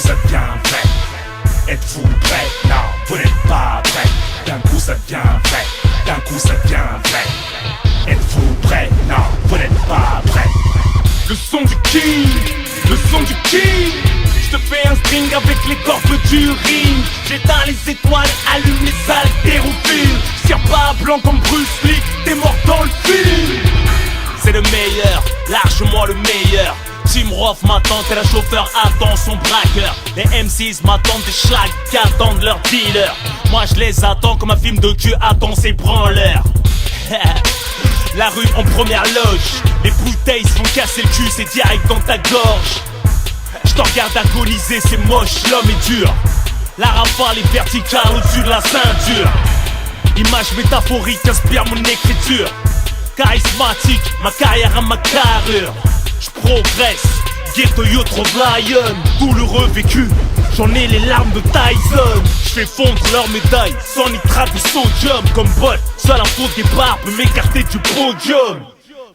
ça devient vrai. Êtes-vous prêts? Non, vous n'êtes pas prêts. D'un coup ça devient vrai. D'un coup ça devient vrai. Êtes-vous prêts? Non, vous n'êtes pas prêts. Le son du king, le son du king. Je te fais un string avec les cordes du ring. J'éteins les étoiles, allume les haltérophiles. Tire pas blanc comme Bruce Lee, t'es mort dans le film. C'est le meilleur, largement le meilleur. Tim Roth m'attend, t'es la chauffeur, attend son braqueur. Les M6 m'attendent, des schlags qui attendent leur dealer. Moi je les attends comme un film de cul attend ses branleurs. La rue en première loge. Les bouteilles se font casser le cul, c'est direct dans ta gorge. Je t'en regarde agoniser, c'est moche, l'homme est dur. La rafale est verticale au-dessus de la ceinture. Image métaphorique inspire mon écriture. Charismatique, ma carrière à ma carrure. J'progresse, ghetto yo trop lion. Douloureux vécu, j'en ai les larmes de Tyson. J'fais fondre leurs médailles, sans nitrate de sodium. Comme bol, seul un faux départ peut m'écarter du podium.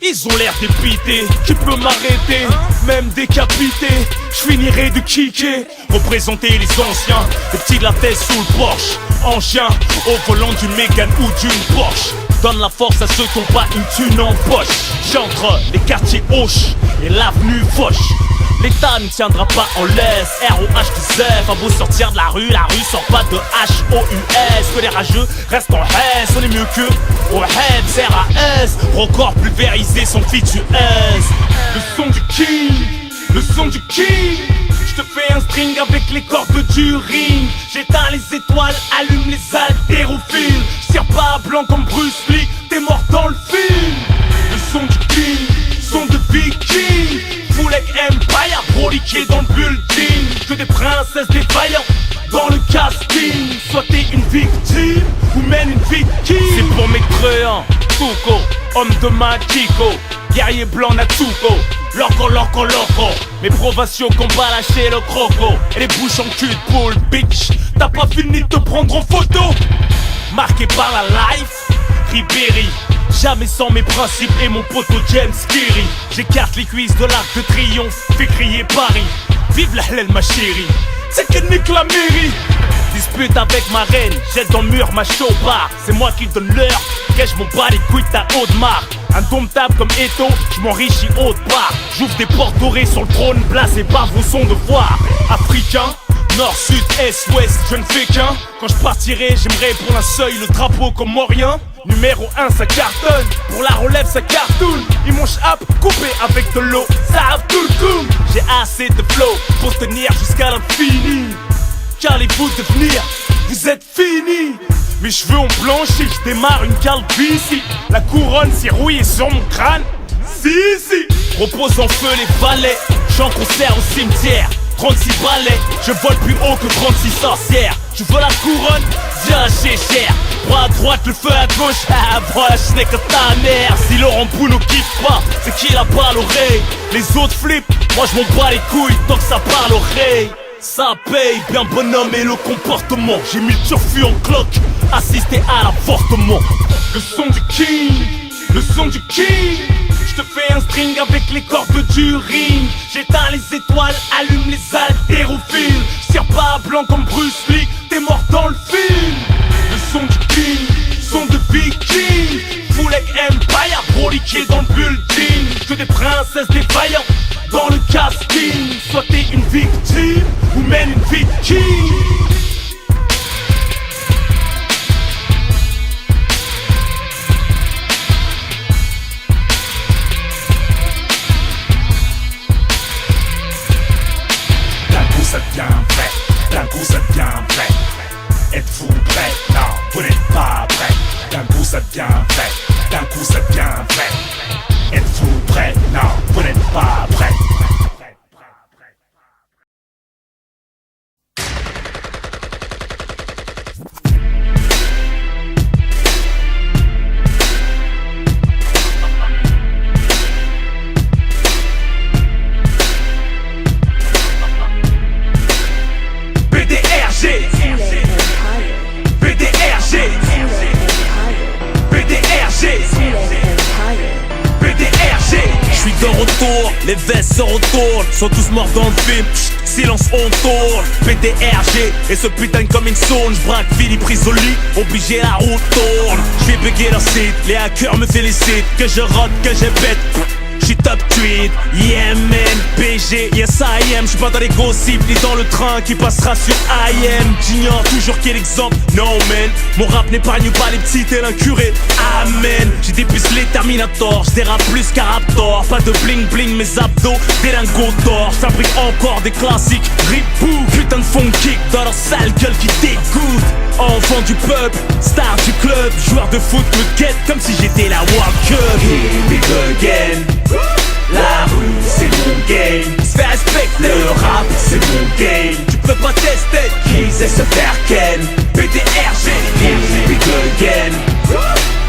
Ils ont l'air dépités, qui peut m'arrêter? Même décapité, j'finirai de kicker. Représenter les anciens, les petits de la tête sous le Porsche. En chien, au volant d'une Mégane ou d'une Porsche. Donne la force à ceux qui n'ont pas une thune en poche. J'entre les quartiers Hoche et l'avenue Foch. L'État ne tiendra pas en laisse. R-O-H-2-F, a beau sortir de la rue sort pas de H-O-U-S. Que les rageux restent en S, on est mieux que au head, R-A-S. Record pulvérisé, son feature S. Le son du king, le son du king. Je te fais un string avec les cordes du ring. J'éteins les étoiles, allume les haltérophiles. Tire pas blanc comme Bruce Lee, t'es mort dans le film. Le son du king, son de viking. Full Empire, broliqué dans le building. Que des princesses, des vaillants dans le casting. Soit t'es une victime ou mène une victime. C'est pour mes créants, Tuco, homme de main Kiko. Guerrier blanc Natsuko, loco, loco, loco. Mes provinciaux combat lâché le croco. Et les bouches en cul de poule, bitch. T'as pas fini de te prendre en photo. Marqué par la life, Ribéry. Jamais sans mes principes et mon poteau James Kiri. J'écarte les cuisses de l'Arc de Triomphe, fais crier Paris. Vive la Hélène ma chérie, c'est qui nique la mairie. Dispute avec ma reine, jette dans le mur ma chopard. C'est moi qui donne l'heure, que je m'en bats les couilles ta haute marque. Indomptable comme Eto, je m'enrichis haute part. J'ouvre des portes dorées sur le trône, blasé par vos sons de foire. Africain, nord, sud, est, ouest, je ne fais qu'un. Quand je partirai, j'aimerais pour un seuil le drapeau comorien. Numéro 1 ça cartonne, pour la relève ça cartoon. Ils mangent hop, coupé avec de l'eau, ça a tout le coup. J'ai assez de flow pour tenir jusqu'à l'infini. Qu'allez-vous devenir? Vous êtes finis. Mes cheveux ont blanchi, je démarre une calvitie. La couronne s'est rouillée sur mon crâne. Si. Repose en feu les valets, j'en concert au cimetière. 36 balais, je vole plus haut que 36 sorcières. Je veux la couronne, viens lâcher cher. Bras à droite, le feu à gauche, voilà je n'ai que ta mère. Si Laurent Bruno kiffe pas, c'est qu'il a pas l'oreille. Les autres flippent, moi je m'en bats les couilles tant que ça parle l'oreille. Ça paye, bien bonhomme et le comportement. J'ai mis le turfu en cloque, assisté à l'avortement. Le son du king, le son du king. Je te fais un string avec les cordes du ring. J'éteins les étoiles, allume les haltérophiles. Tire pas blanc comme Bruce Lee, t'es mort dans le film. Le son du king, son de viking. Full Empire, broliqué dans le building. Que des princesses, des vaillants dans le casting. Soit t'es une victime ou mène une victime. Ça devient vrai, d'un coup ça devient vrai. Êtes-vous prêts? Non, vous n'êtes pas prêts. D'un coup ça devient vrai, d'un coup ça devient vrai. Êtes-vous prêts? Non, vous n'êtes pas prêts. Les les vestes se retournent, sont tous morts dans le film. Chut, silence on tourne, PDRG et ce putain de coming soon. J'braque Philippe prise au lit, obligé la route tourne. J'vais bugger leur site, les hackers me félicitent. Que je rote, que je pète, j'suis top tweet, yeah man, PG, yes I am. J'suis pas dans les gossips, ni dans le train qui passera sur IM. J'ignore toujours quel exemple, no man. Mon rap n'épargne pas les petits tel un curé, amen. J'ai des pucelés Terminator, j'dérape plus qu'un Raptor. Pas de bling bling, mes abdos, des lingots d'or. J'fabrique encore des classiques, reboot. Putain de funk kick dans leur sale gueule qui dégoûte. Enfant du peuple, star du club, joueur de foot me guette comme si j'étais la World Cup. Here we go again. La rue c'est mon game. Se fait respecter, Le rap c'est mon game. tu peux pas tester. Qu'ils aient se faire ken. PDRG, Here we go again.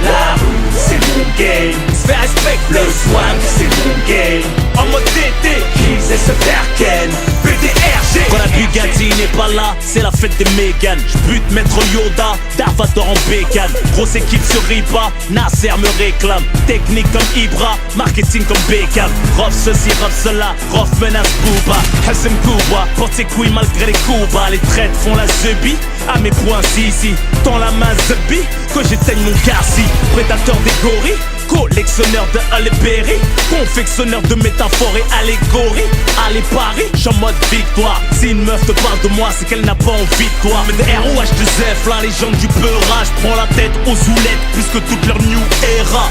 La rue c'est mon game. se fait respecter. Le swag c'est mon game. En mode TT, Qu'ils aient se faire ken. PDRG. Quand la Bugatti n'est pas là, c'est la fête des Mégane. J'bute Maître Yoda, Darvador en bécane. Grosse équipe sur Riba, Nasser me réclame. Technique comme Ibra, marketing comme Beckham. Rof ceci, rof cela, Rof menace Booba. Hassan Kouba, porte ses couilles malgré les coups bas. Les traites font la zebie, à mes points si tends la main zebi, que j'éteigne mon garci. Prédateur des gorilles, collectionneur de Halle Berry, confectionneur de métaphores et allégories. Allez Paris, j'suis en mode victoire. Si une meuf te parle de moi, c'est qu'elle n'a pas envie de toi. Mais de ROH2F, la légende du peurage, prends la tête aux oulettes plus que toute leur new era.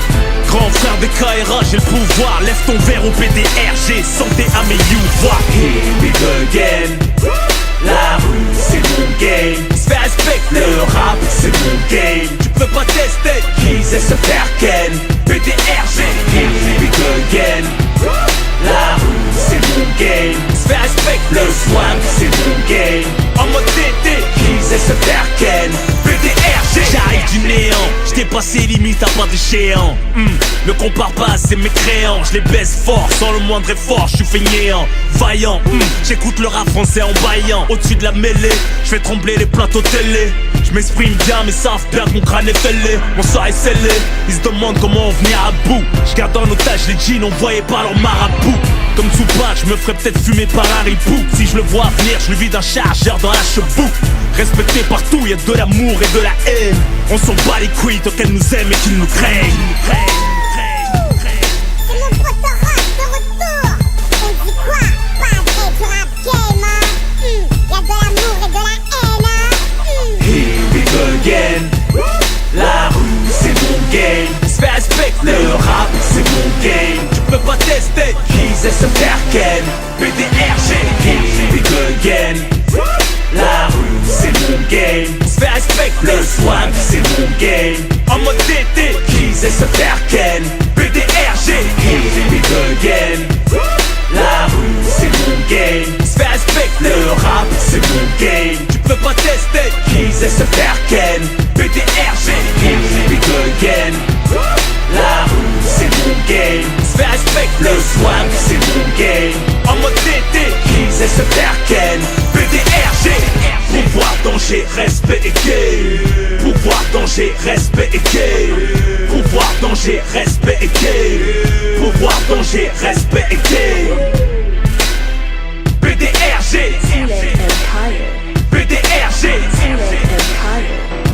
Grand frère des KRA, j'ai le pouvoir. Lève ton verre au PDRG, santé à mes youvois. Here we go again. La rue c'est mon game. Se fait respecter, Le rap c'est mon game. tu peux pas tester. Qu'ils aient se faire ken. PDRG, Here we go again. La rue c'est mon game. se fait respecter. Le swag c'est mon game. En mode TT, Qu'ils aient se faire ken. PDRG. J'arrive du néant, j't'ai passé limite à pas de géant. Ne compare pas, c'est mes créants. J'les baisse fort, sans le moindre effort, j'suis fainéant. Vaillant, j'écoute le rap français en baillant. Au-dessus de la mêlée, j'fais trembler les plateaux télé. J'm'exprime bien, mais savent bien que mon crâne est fêlé. Mon sort est scellé, ils se demandent comment en venir à bout. J'garde en otage les jeans envoyés par leur marabout. Comme Tupac, j'me ferais peut-être fumer par un ripou. Si je le vois venir, je le vide un chargeur dans la chevaux. Respecté partout, y'a de l'amour et de la haine. On s'en bat les couilles tant qu'elles nous aiment et qu'ils nous craignent. C'est mon pote Rock de retour. On dit quoi? Pas vrai du rap game, hein? Y'a de l'amour et de la haine, hein? Here we go again. La rue c'est mon game. Se fait respecter, Le rap c'est mon game. tu peux pas tester. Qu'ils aient se faire ken. PDRG, Here we go again. La rue c'est mon game. se fait respecter. Le swag c'est mon game. En mode TT, Qu'ils aient se faire ken. PDRG, Here we go again. La rue c'est mon game. se fait respecter. Le rap c'est mon game. Tu peux pas tester. Qu'ils aient se faire ken. PDRG, Here we go again. La rue c'est mon game. se fait respecter. Le swag c'est mon game. En mode TT, Qu'ils aient se faire ken. PDRG. Pouvoir, danger, respect et gay. Pouvoir, danger, respect et gay. Pouvoir, danger, respect et gay. Pouvoir, danger, respect et gay. PDRG, Empire. PDRG, Empire.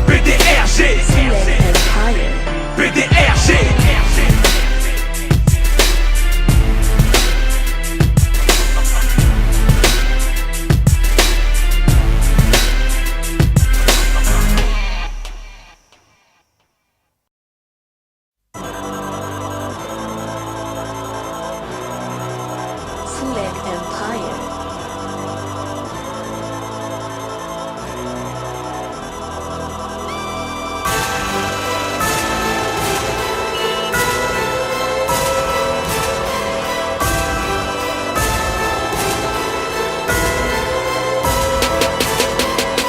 PDRG, Empire. PDRG. Suleg Empire.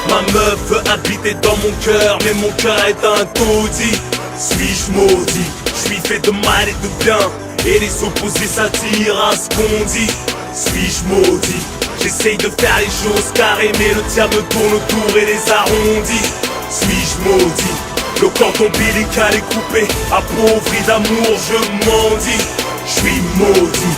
Ma meuf veut habiter dans mon cœur, mais mon cœur est un taudis. Suis-je maudit? Je suis fait de mal et de bien, et les opposés s'attirent à ce qu'on dit. Suis-je maudit? J'essaye de faire les choses carrées, mais le diable tourne autour et les arrondit. Suis-je maudit? Le cordon ombilical est coupé, appauvri d'amour, je mendie. Je suis maudit.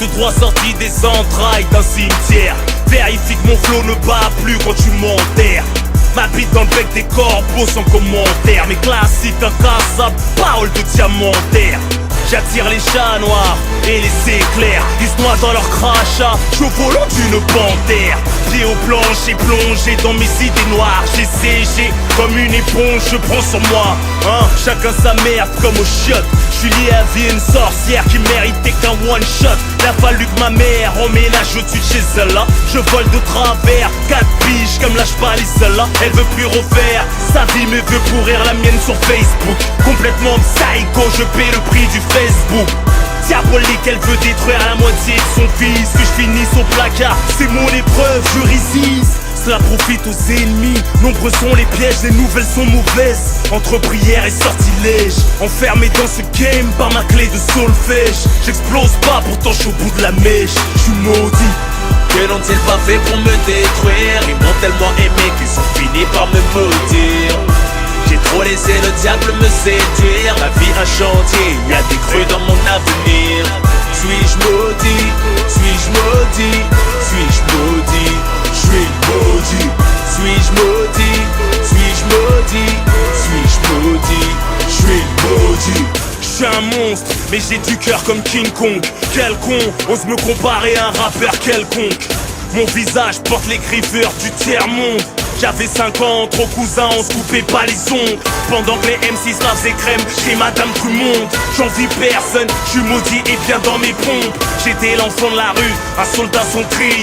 tout droit sorti des entrailles d'un cimetière. Vérifie que mon flow ne bat plus quand tu m'enterres. Ma bite dans le bec des corbeaux sans commentaire. Mes classiques d'un casse à parole de diamantaire. J'attire les chats noirs et les éclairs. Ils se noient dans leur crachat, je volant d'une panthère. Pieds au plancher, plongé dans mes idées noires. J'ai séché comme une éponge, je prends sur moi, hein. Chacun sa merde comme au chiottes. J'suis lié à vie une sorcière qui méritait qu'un one shot. Il a fallu que ma mère emménage au-dessus de chez elle là. Je vole de travers, 4 piges comme lâche pas les seuls là. Elle veut plus refaire sa vie mais veut pourrir la mienne sur Facebook. Complètement psycho, je paie le prix du Facebook. Diabolique, elle veut détruire la moitié de son fils. Que je finisse au placard, c'est mon épreuve, je résiste. Cela profite aux ennemis, nombreux sont les pièges, les nouvelles sont mauvaises. Entre prière et sortilège, enfermé dans ce game par ma clé de solfège. J'explose pas, pourtant je suis au bout de la mèche, je suis maudit. Que n'ont-ils pas fait pour me détruire? Ils m'ont tellement aimé qu'ils ont fini par me maudire. J'ai trop laissé le diable me séduire. Ma vie un chantier, y a des crues dans mon avenir. Suis-je maudit? Suis-je maudit? Suis-je maudit? Suis maudit? Suis-je maudit? Suis-je maudit? Suis-je maudit? Suis maudit? J'suis un monstre, mais j'ai du cœur comme King Kong. Quel con, ose me comparer à un rappeur quelconque. Mon visage porte les griffures du tiers-monde. J'avais 5 ans, trop cousin, on se coupait pas les ongles. Pendant que les M6 lavent ses crèmes chez Madame Drummond. J'envie personne, j'suis maudit et bien dans mes pompes. J'étais l'enfant de la rue, un soldat sans tri.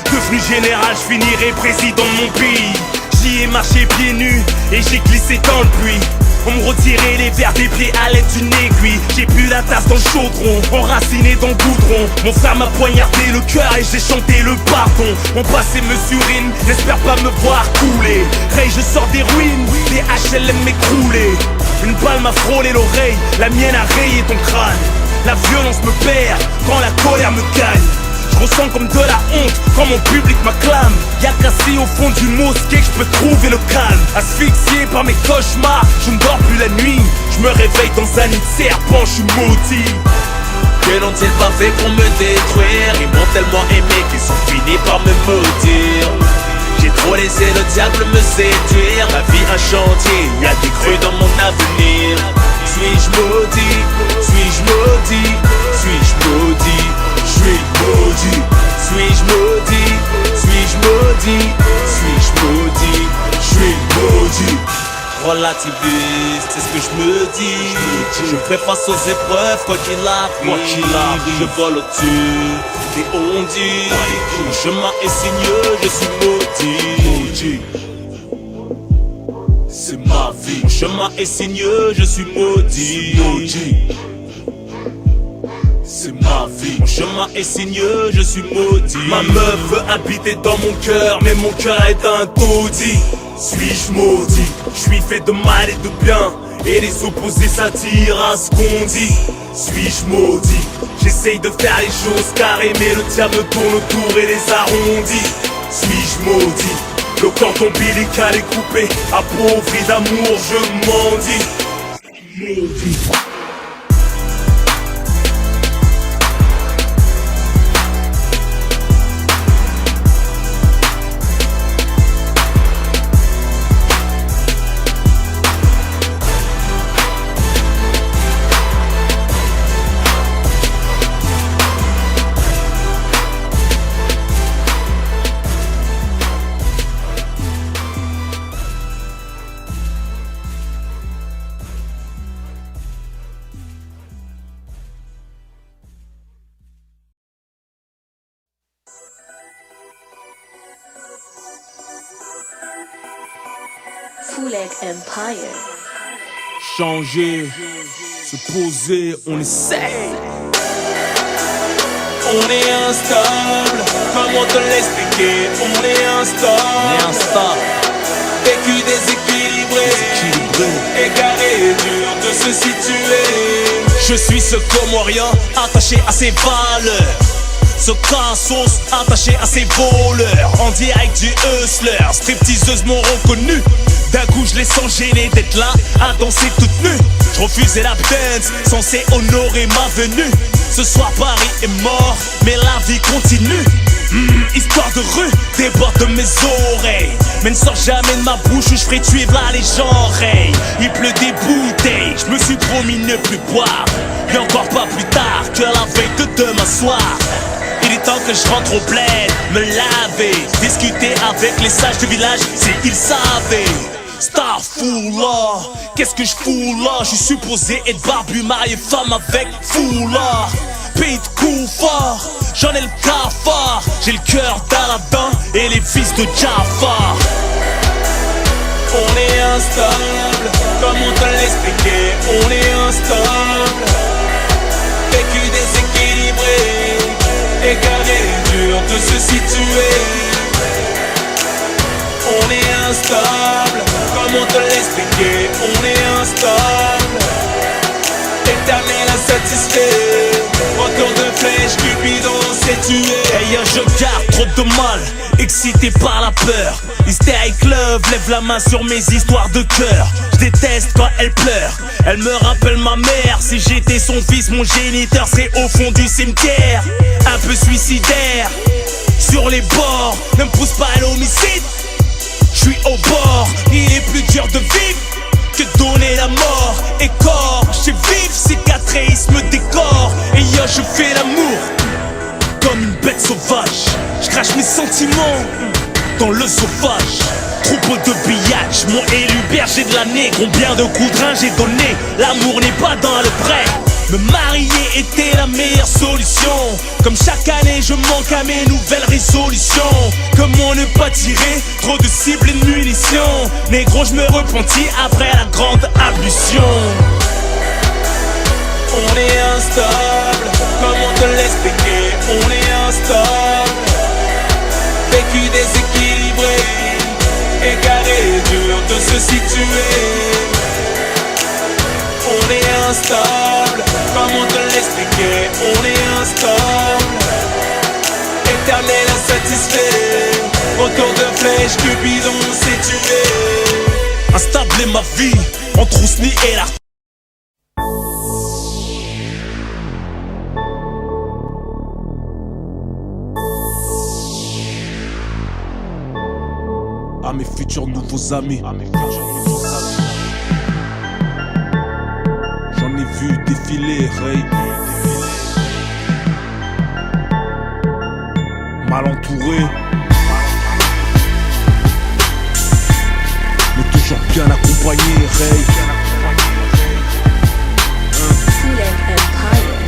Devenu général, j'finirai président de mon pays. J'y ai marché pieds nus et j'ai glissé dans le puits. On me retirait les verres des pieds à l'aide d'une aiguille. J'ai bu la tasse dans le chaudron, enraciné dans le goudron. Mon frère m'a poignardé le cœur et j'ai chanté le pardon. Mon passé me surine, n'espère pas me voir couler. Ray, je sors des ruines, les HLM m'écrouler. Une balle m'a frôlé l'oreille, la mienne a rayé ton crâne. La violence me perd quand la colère me gagne. Je ressens comme de la honte quand mon public m'acclame. Y'a qu'assis au fond d'une mosquée que je peux trouver le calme. Asphyxié par mes cauchemars, je ne dors plus la nuit. Je me réveille dans un nid de serpent, je suis maudit. Que n'ont-ils pas fait pour me détruire? Ils m'ont tellement aimé qu'ils ont fini par me maudire. J'ai trop laissé le diable me séduire. Ma vie un chantier, y a des crues dans mon avenir. Suis-je maudit? Suis-je maudit? Suis-je maudit? Suis maudit? Suis-je maudit? Suis-je maudit? Suis-je maudit? Suis maudit? Relativiste, c'est ce que je me dis. Je ferai face aux épreuves quoi qu'il arrive. Je vole au-dessus des ondits. Mon chemin est sinueux, je suis maudit. C'est ma vie. Mon chemin est sinueux, je suis maudit. C'est ma vie. Mon chemin est sinueux, je suis maudit. Ma meuf veut habiter dans mon cœur, mais mon cœur est un taudis. Suis-je maudit? Je suis fait de mal et de bien, et les opposés s'attirent à ce qu'on dit. Suis-je maudit? J'essaye de faire les choses carrées, mais le diable me tourne autour et les arrondit. Suis-je maudit? Le cordon ombilical est coupé, appauvri d'amour, je mendie. Maudit. Fuleg Empire. Changer, se poser, on essaye. On est instable, comment te l'expliquer? On est instable, vécu déséquilibré, égaré, dur de se situer. Je suis ce Comorien, attaché à ses valeurs. Ce cassos, attaché à ses voleurs. En direct du hustler, stripteaseuse m'ont reconnu. D'un coup je les sens gênés d'être là à danser toute nue. Je refusais la dance, censé honorer ma venue. Ce soir Paris est mort, mais la vie continue. Histoire de rue, déborde de mes oreilles. Mais ne sors jamais de ma bouche où je ferai tuer là les gens. Il pleut des bouteilles, je me suis promis ne plus boire. Et encore pas plus tard que la veille de demain soir. Il est temps que je rentre au bled, me laver, discuter avec les sages du village si ils savaient. Starfoulah, qu'est-ce que je fous là? Je suis supposé être barbu, marié, femme avec foulard. Pays de Koufa, j'en ai le cafard. J'ai le cœur d'Aladin et les fils de Jafar. On est instable, comment te l'expliquer? On est instable, vécu déséquilibré, égaré, dur de se situer. On est instable, comment te l'expliquer? On est instable, éternel insatisfait. Retour de flèche, Cupidon s'est tué. Hey yo, je garde trop de mal, excité par la peur. Hystérique Love, lève la main sur mes histoires de cœur. Je déteste quand elle pleure, elle me rappelle ma mère. Si j'étais son fils, mon géniteur serait au fond du cimetière. Un peu suicidaire, sur les bords, ne me pousse pas à l'homicide. Je suis au bord, il est plus dur de vivre que donner la mort. Et corps, j'ai vif, cicatrice me décore. Et yo, je fais l'amour comme une bête sauvage. Je crache mes sentiments dans le sauvage. Troupeau de pillage, mon élu berger de l'année. Combien de coups de rein j'ai donné? L'amour n'est pas dans le prêt. Me marier était la meilleure solution. Comme chaque année je manque à mes nouvelles résolutions. Comment ne pas tirer trop de cibles et de munitions? Négro, je me repentis après la grande ablution. On est instable, comment te l'expliquer? On est instable, vécu déséquilibré, égaré, dur de se situer. On est instable, comment te l'expliquer? On est instable, éternel insatisfait. Retour de flèche, Cupidon s'est tué. Instable est ma vie, entre Ousni et la. À mes futurs nouveaux amis. J'en ai vu défiler, Ray. Mal entouré, mais toujours bien accompagné, Ray. Fouleg Empire.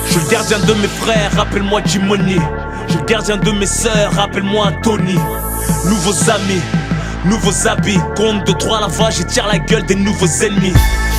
Je suis le gardien de mes frères, rappelle-moi Jimony. Je suis le gardien de mes sœurs, rappelle-moi Tony. Nouveaux amis, nouveaux habits. Compte de 3 lavages et tire la gueule des nouveaux ennemis.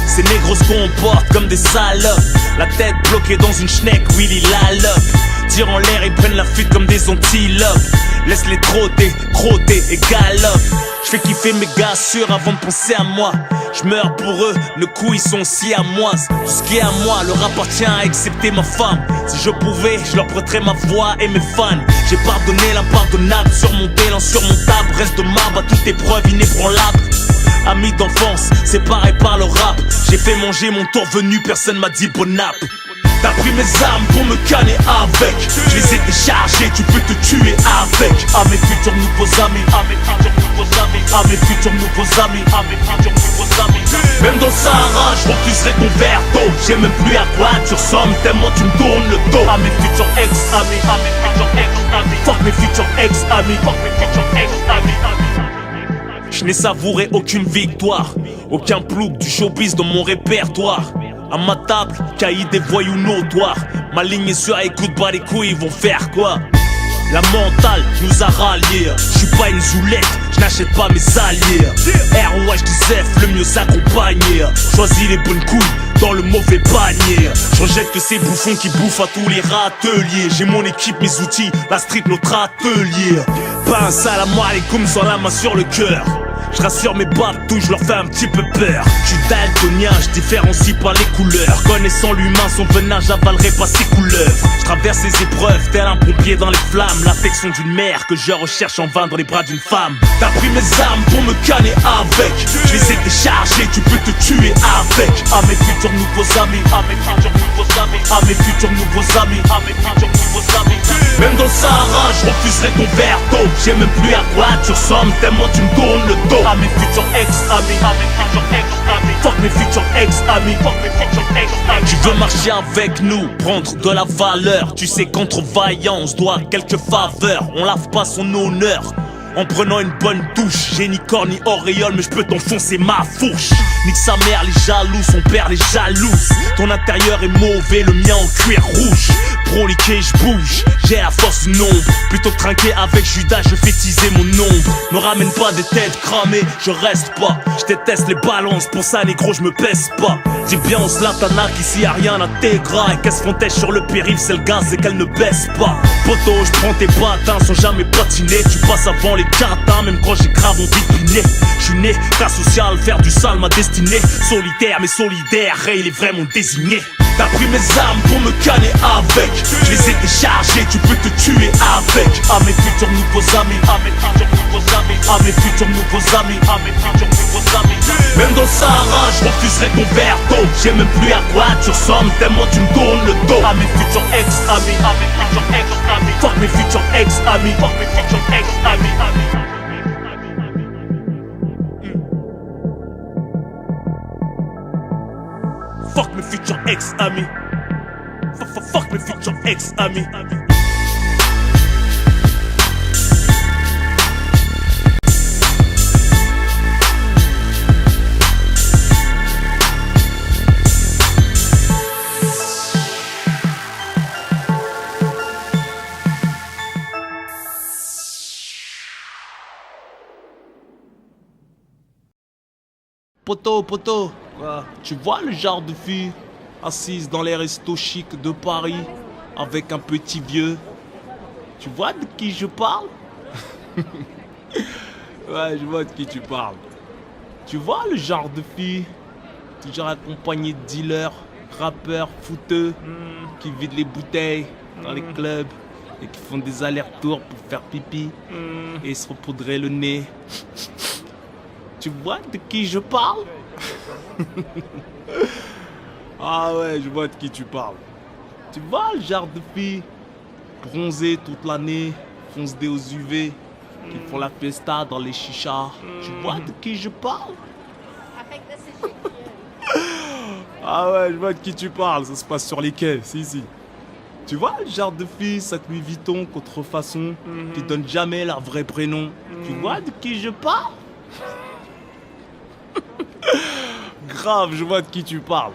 Ces négros se comportent comme des salopes. La tête bloquée dans une schneck, Willy Lalope. Tire en l'air, ils prennent la fuite comme des antilopes. Laisse-les trotter, crotter et galope. J'fais kiffer mes gars sûrs avant de penser à moi. J'meurs pour eux, le coup ils sont si à moi. Tout ce qui est à moi leur appartient à excepter ma femme. Si je pouvais, je leur prêterais ma voix et mes fans. J'ai pardonné l'impardonnable, surmonté l'insurmontable. Reste de marbre à toute épreuve inébranlable. Amis d'enfance, séparés par le rap. J'ai fait manger mon tour venu, personne m'a dit bon app. T'as pris mes armes pour me canner avec. Je les ai déchargées, tu peux te tuer avec. À mes futurs nouveaux amis, à mes futurs nouveaux amis, à mes futurs nouveaux amis, à mes futurs nouveaux amis. Même dans le Sahara, je refuserai ton verre d'eau. J'ai même plus à quoi tu ressembles tellement tu me tournes le dos. À mes futurs ex-amis, à mes futurs ex-amis. Fuck mes futurs ex-amis, fuck mes futurs ex-amis. Je n'ai savouré aucune victoire, aucun plouc du showbiz dans mon répertoire. À ma table, caïd des voyous notoires. Ma ligne est sur écoute, bah les couilles, ils vont faire quoi? La mentale nous a ralliés. J'suis pas une zoulette, j'n'achète pas mes alliés. ROH du Zef, le mieux s'accompagner. Choisis les bonnes couilles dans le mauvais panier. J'rejette que ces bouffons qui bouffent à tous les râteliers. J'ai mon équipe, mes outils, la street, notre atelier. Pas un salam alaikum sans la main sur le cœur. Je rassure mes babtous, je leur fais un petit peu peur. Je suis daltonien, je différencie par les couleurs. Connaissant l'humain, son venin, j'avalerai pas ses couleuvres. Je traverse les épreuves, tel un pompier dans les flammes. L'affection d'une mère que je recherche en vain dans les bras d'une femme. T'as pris mes armes pour me canner avec. Je les ai déchargées, tu peux te tuer avec. À mes futurs nouveaux amis, à mes futurs nouveaux amis, à mes futurs nouveaux amis, à mes futurs nouveaux amis. Même dans le Sahara, je refuserai ton verre d'eau. J'ai même plus à quoi tu ressembles, tellement tu me tournes le dos. À mes futurs ex-amis, à mes futurs ex-amis. Fuck mes futurs ex-amis, fuck mes futurs ex-amis. Tu veux marcher avec nous, prendre de la valeur. Tu sais qu'entre vaillants, on se doit quelques faveurs. On lave pas son honneur en prenant une bonne douche. J'ai ni corps ni auréole, mais je peux t'enfoncer ma fourche. Nique sa mère, les jaloux, son père, les jalouses. Ton intérieur est mauvais, le mien en cuir rouge. Proliqué, je bouge, j'ai la force du nombre. Plutôt que trinquer avec Judas, je fais teaser mon ombre. Me ramène pas des têtes cramées, je reste pas. Je déteste les balances, pour ça négro, je me pèse pas. Dis bien au Zlatana qu'ici y'a rien à t'égras. Et qu'elle se fontèche sur le périph', c'est le gaz et qu'elle ne baisse pas. Poto, je prends tes patins sans jamais patiner. Tu passes avant les cartins, même quand j'ai grave envie de piner. Je suis né, cas social, faire du sale ma destinée. Solitaire mais solidaire, Ray il est vraiment désigné. T'as pris mes armes pour me canner avec. Je les ai déchargées, tu peux te tuer avec. À mes futurs nouveaux amis, à mes futurs nouveaux amis, à mes futurs nouveaux amis, à mes futurs nouveaux amis. Même dans le Sahara, je refuserai ton verre d'eau. J'ai même plus à quoi tu ressembles, tellement tu me tournes le dos. À mes futurs ex-amis, à mes futurs ex-amis. Fuck mes futurs ex-amis, fuck mes futurs ex-amis. Fuck mes futurs ex-amis. Fuck mes futurs ex-amis. Poto, quoi? Tu vois le genre de fille assise dans les restos chics de Paris avec un petit vieux? Tu vois de qui je parle? Ouais, je vois de qui tu parles. Tu vois le genre de fille toujours accompagnée de dealers, rappeurs, fouteux qui vident les bouteilles dans les clubs et qui font des allers-retours pour faire pipi et se repoudrer le nez. Tu vois de qui je parle? Ah ouais, je vois de qui tu parles. Tu vois le genre de filles bronzées toute l'année, foncées aux UV, qui font la fiesta dans les chichas. Tu vois de qui je parle? Ah ouais, je vois de qui tu parles, ça se passe sur les quais, si. Tu vois le genre de filles, ça Louis Vuitton, contrefaçon, qui donnent jamais leur vrai prénom. Tu vois de qui je parle? Grave, je vois de qui tu parles.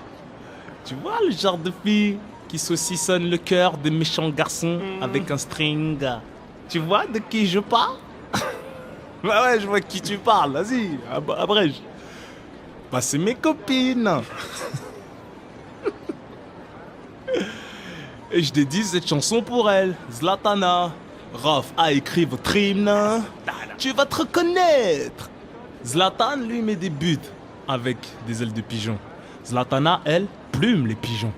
Tu vois le genre de fille qui saucissonne le cœur des méchants garçons avec un string. Tu vois de qui je parle? Bah ouais, je vois de qui tu parles, vas-y, abrège. Bah c'est mes copines. Et je dédie cette chanson pour elle, Zlatana. Raph a écrit votre hymne. Tu vas te reconnaître. Zlatan, lui, met des buts avec des ailes de pigeon. Zlatana, elle, plume les pigeons.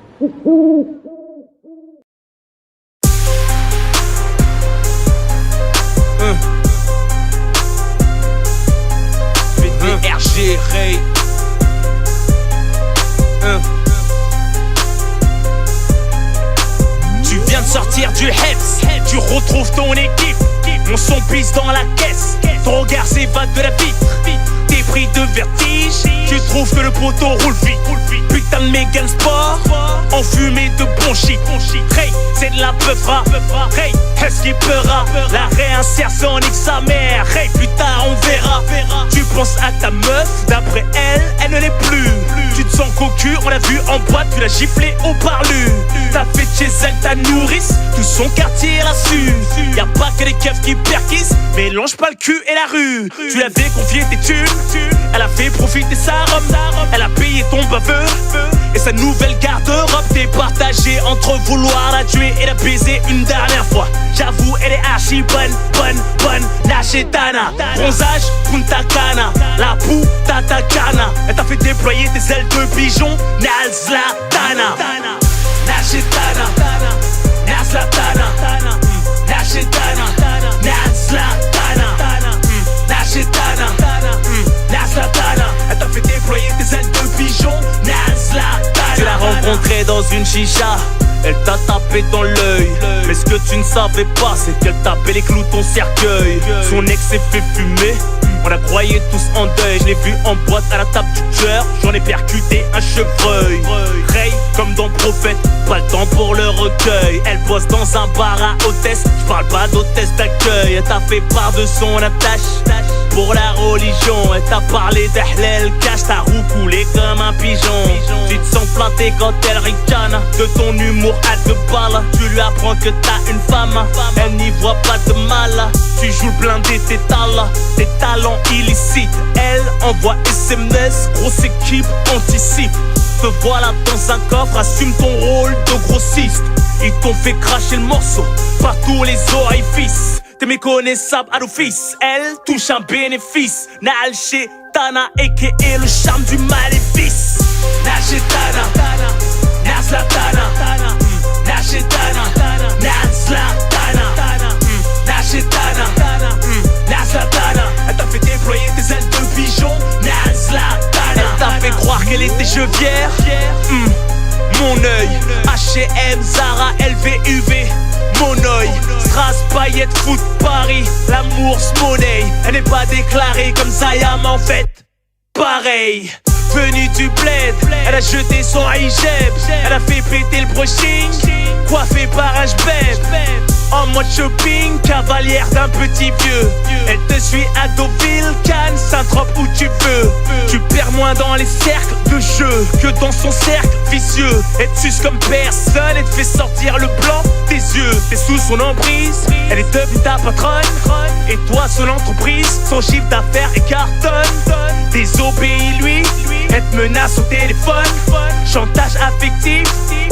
PDRG, Ray. Tu viens de sortir du Heps, tu retrouves ton équipe. On son pisse dans la caisse, ton regard s'évade de la vitre. T'es pris de vertige, tu trouves que le poteau roule vite. Putain de Mégane Sport, enfumé de bon shit. Hey, c'est de la peufra. Hey, est-ce qu'il peura? La réinsertion nique sa mère. Hey, plus tard on verra. Tu penses à ta meuf, d'après elle, elle ne l'est plus. Tu te sens cocu, on l'a vu en boîte, tu l'as giflé au parlu. T'as fait de chez elle ta nourrice, tout son quartier l'a su. Y'a pas que les keufs qui perquisent, mélange pas le cul et la rue. Tu l'avais confié tes thunes, Elle a fait profiter sa robe, elle a payé ton baveux et sa nouvelle garde-robe. T'es partagé entre vouloir la tuer et la baiser une dernière fois. J'avoue, elle est archi bonne, la chetana. Bronzage, Punta Cana, la puta cana. Elle t'a fait déployer tes ailes de pigeon, Nazlatana. Nazlatana, Nazlatana, Nazlatana, Nazlatana, Nazlatana. Elle t'a fait déployer tes ailes de pigeon, Nazlatana. Tu l'as rencontrée dans une chicha, elle t'a tapé dans l'œil. Mais ce que tu ne savais pas, c'est qu'elle tapait les clous ton cercueil. Son ex s'est fait fumer, on la croyait tous en deuil. Je l'ai vu en boîte à la table du tueur, j'en ai percuté un chevreuil. Ray comme dans Prophète, pas le temps pour le recueil. Elle bosse dans un bar à hôtesse, je parle pas d'hôtesse d'accueil. Elle t'a fait part de son attache pour la religion. Elle t'a parlé d'Ahlel cache, ta roue coulée comme un pigeon. Tu te sens planté quand elle ricane de ton humour à deux balles. Tu lui apprends que t'as une femme, elle n'y voit pas de mal. Tu joues le blindé, tes talents illicites. Elle envoie SMS, grosse équipe anticipe. Te voilà dans un coffre, assume ton rôle de grossiste. Ils t'ont fait cracher le morceau par tous les orifices. T'es méconnaissable à l'office, elle touche un bénéfice. Naal Chetana, a.k.a. le charme du maléfice. Nazlatana, Nazlatana, Nazlatana, Nazlatana, Nazlatana, Nazlatana. Elle t'a fait déployer tes ailes de pigeon, Nazlatana. Elle t'a fait croire qu'elle était chevrière, mon œil. H&M, Zara, LVUV, mon œil. Strass, paillettes, foot, Paris, l'amour, monnaie. Elle n'est pas déclarée comme Zayam en fait, pareil. Venue du bled, elle a jeté son hijab. Elle a fait péter le brushing, coiffée par un jbeb. En mode shopping, cavalière d'un petit vieux. Elle te suit à Deauville, Cannes, Saint-Tropez où tu veux. Tu perds moins dans les cercles de jeu que dans son cercle vicieux. Elle te suce comme personne et te fait sortir le blanc des yeux. T'es sous son emprise, elle est devenue ta patronne. Et toi son entreprise, son chiffre d'affaires est cartonne. Désobéis-lui, elle te menace au téléphone. Chantage affectif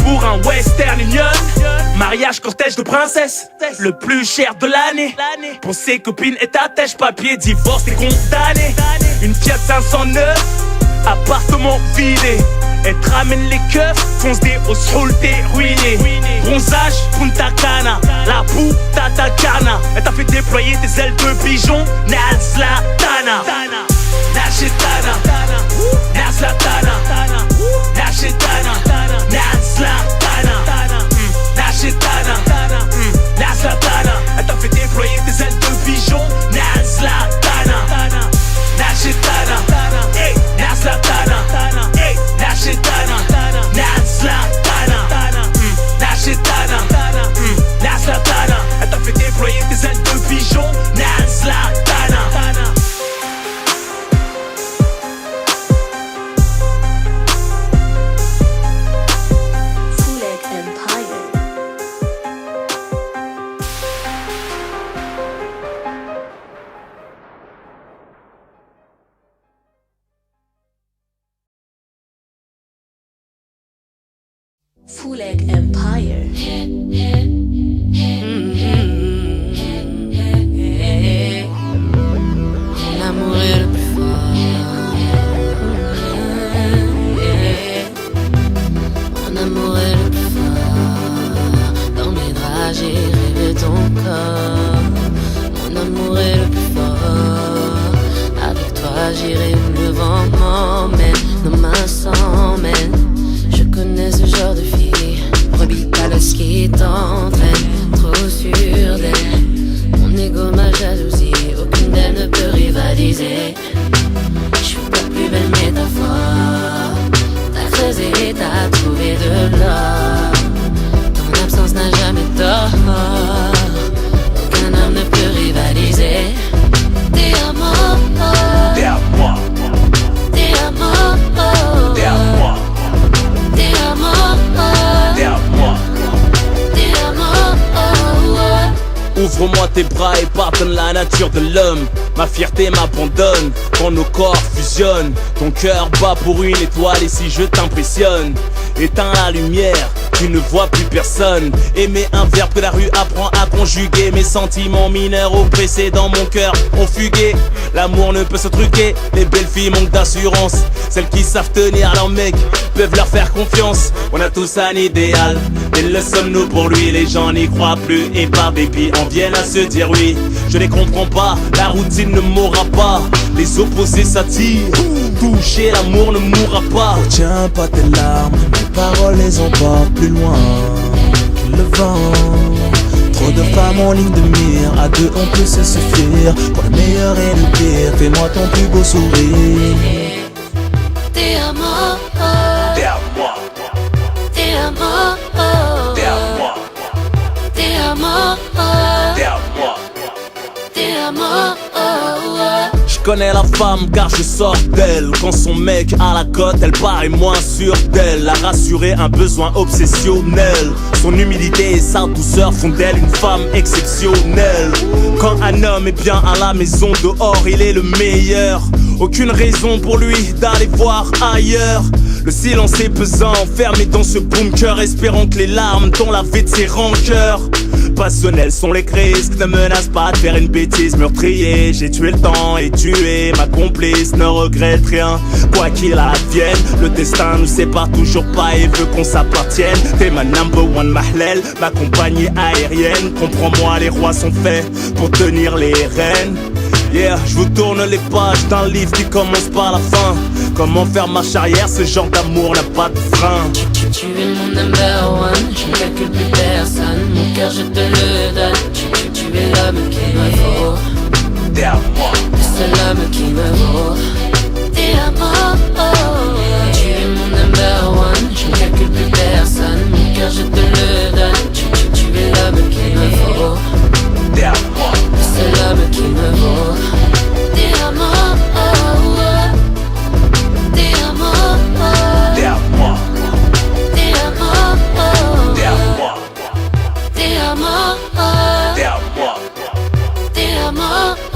pour un Western Union. Mariage cortège de princesse, le plus cher de l'année. Pour ses copines et ta tèche, papier, divorce, t'es condamné. Une Fiat 509, appartement vidé. Elle te ramène les keufs, fonce des hausses, roule, t'es ruiné. Bronzage, Punta Cana, la puta cana. Elle t'a fait déployer tes ailes de pigeon, Nazlatana. Nazlatana, Nazlatana, Nazlatana, Nazlatana, Nazlatana, Nazlatana. Elle t'a fait déployer tes ailes de pigeon, Nazlatana, Nazlatana, hey, Nazlatana, hey, Nazlatana, Nazlatana, Nazlatana, Nazlatana. Elle t'a fait déployer tes ailes de pigeon, Nazlatana. Fuleg Empire. Mon amour est le plus fort. Mon amour est le plus fort. Dans mes draps j'ai rêvé ton corps. Mon amour est le plus fort. Avec toi j'irai où le vent m'emmène. Nos mains s'emmènent. Je connais ce genre de fille, brebis calosse qui t'entraîne, trop sûre d'elle. Mon ego, ma jalousie, aucune d'elles ne peut rivaliser. Je suis ta plus belle métaphore. T'as creusé et t'as trouvé de l'or. Ton absence n'a jamais tort. Aucun homme ne peut rivaliser. T'es à moi, T'es à moi, t'es à moi, t'es à moi, t'es à moi, t'es à moi. t'es à moi. Ouvre-moi tes bras et pardonne la nature de l'homme. Ma fierté m'abandonne quand nos corps fusionnent. Ton cœur bat pour une étoile et si je t'impressionne, éteins la lumière, tu ne vois plus personne. Aimer un verbe que la rue apprend à conjuguer. Mes sentiments mineurs oppressés dans mon cœur ont fugué. L'amour ne peut se truquer, les belles filles manquent d'assurance. Celles qui savent tenir leurs mecs peuvent leur faire confiance. On a tous un idéal, mais le sommes-nous pour lui? Les gens n'y croient plus et par dépit en viennent à se dire oui. Je les comprends pas, la routine ne mourra pas. Les opposés s'attirent, toucher l'amour ne mourra pas. Retiens pas tes larmes, mes paroles les emportent plus loin que le vent. Trop de femmes en ligne de mire, à deux on peut se suffire. Pour le meilleur et le pire, fais-moi ton plus beau sourire. T'es à moi, T'es à moi, t'es à moi, t'es à moi, t'es à moi, t'es à moi. t'es à moi. Je connais la femme car je sors d'elle. Quand son mec a la cote, elle paraît moins sûre d'elle. La rassurer, un besoin obsessionnel. Son humilité et sa douceur font d'elle une femme exceptionnelle. Quand un homme est bien à la maison, dehors il est le meilleur. Aucune raison pour lui d'aller voir ailleurs. Le silence est pesant, enfermé dans ce bunker, espérant que les larmes t'ont lavé de ses rancœurs. Passionnels sont les crises, ne menace pas de faire une bêtise. Meurtrier, j'ai tué le temps et tué ma complice. Ne regrette rien, quoi qu'il advienne. Le destin nous sépare toujours pas et veut qu'on s'appartienne. T'es ma number one mahlel, ma compagnie aérienne. Comprends-moi, les rois sont faits pour tenir les rênes. Yeah, je vous tourne les pages d'un livre qui commence par la fin. Comment faire marche arrière, ce genre d'amour n'a pas de frein. Tu es mon number one, je ne calcule plus personne. Mon cœur je te le donne. Tu es l'homme qu'il me faut. T'es à moi, Le seul homme qui me vaut. T'es à moi, tu es mon number one, je ne calcule plus personne. Mon cœur je te le donne. Tu es l'homme qu'il me faut. t'es à moi, Le seul homme qui me vaut. T'es à moi, t'es à moi, t'es à moi, t'es à moi, t'es à moi, t'es à moi, t'es à moi. t'es à moi.